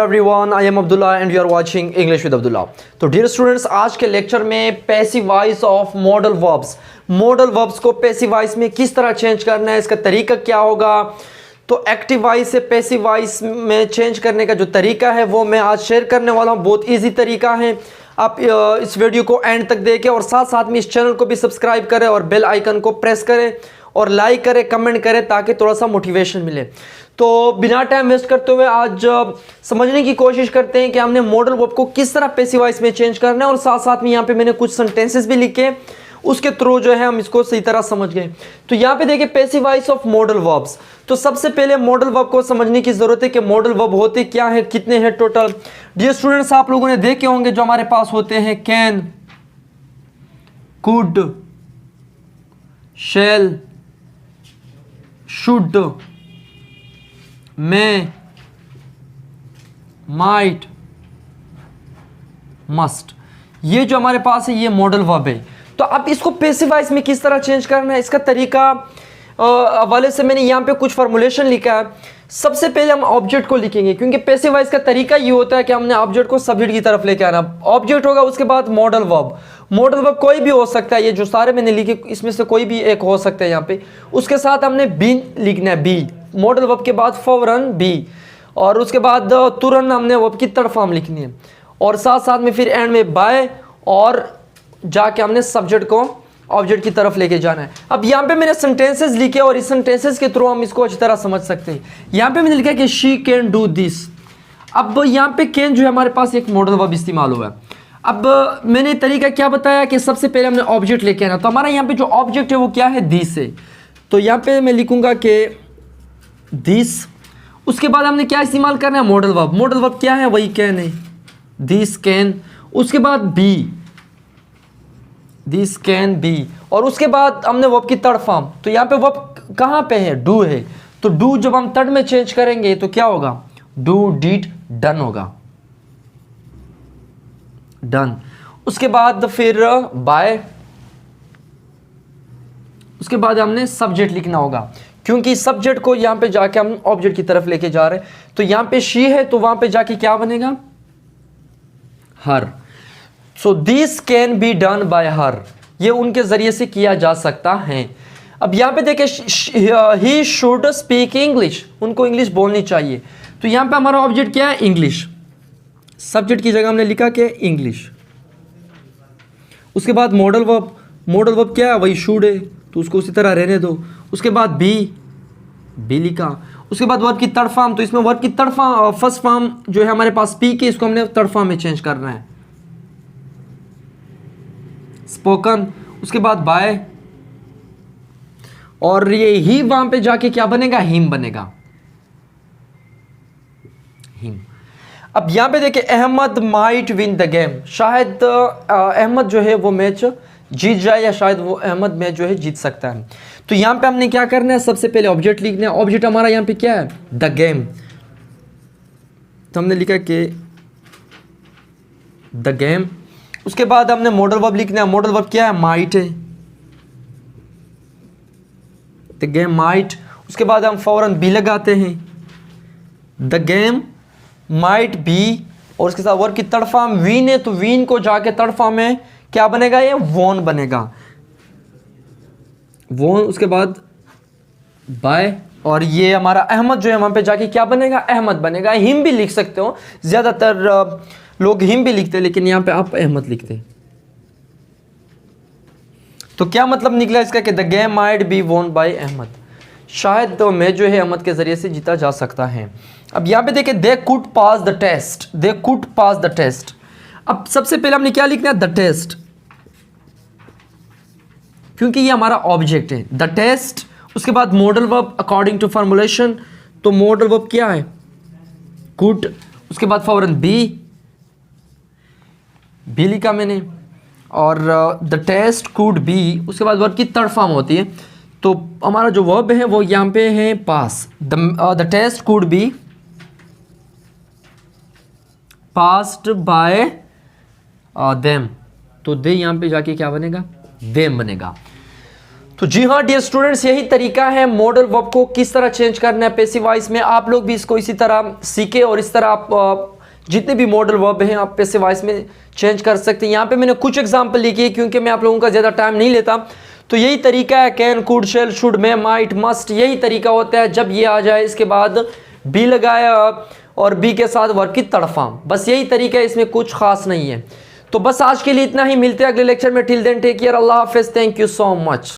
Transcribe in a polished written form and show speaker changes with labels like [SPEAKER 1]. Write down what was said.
[SPEAKER 1] Everyone, I am Abdullah and you are watching English with Abdullah. तो dear students, आज के lecture में passive voice of modal verbs को passive voice में किस तरह चेंज करना है, इसका तरीका क्या होगा। तो एक्टिव वॉइस से पैसिव वॉइस में चेंज करने का जो तरीका है वो मैं आज शेयर करने वाला हूँ। बहुत ईजी तरीका है। आप इस वीडियो को एंड तक देखें और साथ साथ में इस चैनल को भी सब्सक्राइब करें और बेल आइकन को प्रेस करें और लाइक करें, कमेंट करें ताकि थोड़ा सा मोटिवेशन मिले। तो बिना टाइम वेस्ट करते हुए आज समझने की कोशिश करते हैं कि हमने मॉडल वर्ब को किस तरह पैसिव वॉइस में चेंज करना है। और साथ साथ में यहाँ पे मैंने कुछ सेंटेंसेस भी लिखे, उसके थ्रू जो है हम इसको सही तरह समझ गए। तो यहाँ पे देखिए passive voice of modal verbs. तो सबसे पहले मॉडल वर्ब को समझने की जरूरत है कि मॉडल वर्ब होते क्या है, कितने हैं टोटल। डियर स्टूडेंट्स, आप लोगों ने देखे होंगे जो हमारे पास होते हैं can, could, shall, should, may, might, must. ये जो हमारे पास है ये मॉडल वर्ब है। तो अब इसको पैसिव वॉइस में किस तरह चेंज करना है, इसका तरीका हवाले से मैंने यहाँ पे कुछ फॉर्मुलेशन लिखा है। सबसे पहले हम ऑब्जेक्ट को लिखेंगे, क्योंकि पैसिव वॉइस का तरीका ये होता है कि हमने ऑब्जेक्ट को सब्जेक्ट की तरफ लेके आना। ऑब्जेक्ट होगा, उसके बाद मॉडल वर्ब। मॉडल वर्ब कोई भी हो सकता है, ये जो सारे मैंने लिखे इसमें से कोई भी एक हो सकता है यहाँ पे। उसके साथ हमने बीन लिखना है, बी। मॉडल वर्ब के बाद फौरन, बी। और उसके बाद तुरंत हमने वर्ब की थर्ड फॉर्म लिखनी है। और साथ साथ में फिर एंड में बाय, और जाके हमने सब्जेक्ट को ऑब्जेक्ट की तरफ लेके जाना है। अब यहाँ पे मैंने सेंटेंसेस लिखे और इस सेंटेंसेस के थ्रू हम इसको अच्छी तरह समझ सकते हैं। यहाँ पे मैंने लिखा कि शी कैन डू दिस। अब यहाँ पे कैन जो है हमारे पास एक मॉडल वर्ब इस्तेमाल हुआ है। अब मैंने तरीका क्या बताया कि सबसे पहले हमने ऑब्जेक्ट लेके आना। तो हमारा यहाँ पे जो ऑब्जेक्ट है वो क्या है, दिस है। तो यहाँ पे मैं लिखूंगा कि दिस। उसके बाद हमने क्या इस्तेमाल करना है, मॉडल वर्ब। मॉडल वर्ब क्या है, वही कैन है, दिस कैन। उसके बाद बी, दिस कैन बी। और उसके बाद हमने वर्ब की थर्ड फॉर्म। तो यहाँ पे वर्ब कहाँ पे है, डू है। तो डू जब हम थर्ड में चेंज करेंगे तो क्या होगा, डू, डिड, डन होगा, डन। उसके बाद फिर बाय। उसके बाद हमने सब्जेक्ट लिखना होगा, क्योंकि सब्जेक्ट को यहां पे जाके हम ऑब्जेक्ट की तरफ लेके जा रहे हैं। तो यहां पे शी है तो वहां पे जाके क्या बनेगा, her. So this can be done by her. ये उनके जरिए से किया जा सकता है। अब यहां पे देखे ही शुड स्पीक इंग्लिश, उनको इंग्लिश बोलनी चाहिए। तो यहां पे हमारा ऑब्जेक्ट क्या है, इंग्लिश। सब्जेक्ट की जगह हमने लिखा कि इंग्लिश। उसके बाद मॉडल वर्ब। मॉडल वर्ब क्या है, वही शुड है, तो उसको उसी तरह रहने दो। उसके बाद बी, बी लिखा। उसके बाद वर्ब की थर्ड फॉर्म। तो इसमें वर्ब की थर्ड फॉर्म, फर्स्ट फॉर्म जो है हमारे पास पी की, इसको हमने थर्ड फॉर्म में चेंज करना है, स्पोकन। उसके बाद बाय। और ये ही वहां पे जाके क्या बनेगा, हिम बनेगा, हिम। अब यहां पे देखिए Ahmed might win the game. शायद अहमद जो है वो मैच जीत जाए, या शायद वो अहमद मैच जो है जीत सकता है। तो यहां पे हमने क्या करना है, सबसे पहले ऑब्जेक्ट लिखना है। ऑब्जेक्ट हमारा यहां पे क्या है, द गेम। तो हमने लिखा कि द गेम। उसके बाद हमने मॉडल वर्ब लिखना है। मॉडल वर्ब क्या है, माइट है, द गेम माइट। उसके बाद हम फौरन बी लगाते हैं, द गेम माइट बी। और उसके साथ वर्ब की थर्ड फॉर्म वीन है, तो वीन को जाके थर्ड फॉर्म में क्या बनेगा, ये वोन बनेगा, वोन। उसके बाद बाय। और ये हमारा अहमद जो है वहां पे जाके क्या बनेगा, अहमद बनेगा। हिम भी लिख सकते हो, ज्यादातर लोग हिम भी लिखते हैं, लेकिन यहां पे आप अहमद लिखते हैं। तो क्या मतलब निकला इसका कि द गेम माइट बी वोन बाय अहमद। शायद तो मैच जो है अहमद के जरिए से जीता जा सकता है। अब यहां पे देखिए they could pass the test, they could pass the test. अब सबसे पहले हमने क्या लिखना है, द टेस्ट, क्योंकि ये हमारा ऑब्जेक्ट है, द टेस्ट। उसके बाद modal verb according to formulation. तो मॉडल वर्ब क्या है, कुड। उसके बाद फौरन बी, बी लिखा मैंने। और द टेस्ट कुड बी। उसके बाद वर्ब की थर्ड फॉर्म होती है। तो हमारा जो वर्ब है वो यहां पे है pass. The test could be passed by them. तो दे यहां पे जाके क्या बनेगा, देम बनेगा। तो जी हाँ डियर स्टूडेंट्स, यही तरीका है मॉडल वर्ब को किस तरह चेंज करना है पैसिव वॉइस में। आप लोग भी इसको इसी तरह सीखे और इस तरह आप जितने भी मॉडल वर्ब हैं आप पैसिव वॉइस में चेंज कर सकते हैं। यहाँ पे मैंने कुछ एग्जांपल लिखी है क्योंकि मैं आप लोगों का ज़्यादा टाइम नहीं लेता। तो यही तरीका है, can, could, shall, should, may, might, must, यही तरीका होता है। जब ये आ जाए इसके बाद बी लगाया और बी के साथ वर्ब की तड़फा, बस यही तरीका है, इसमें कुछ खास नहीं है। तो बस आज के लिए इतना ही, मिलते हैं अगले लेक्चर में। टिल देन टेक केयर, अल्लाह हाफिज़, थैंक यू सो मच।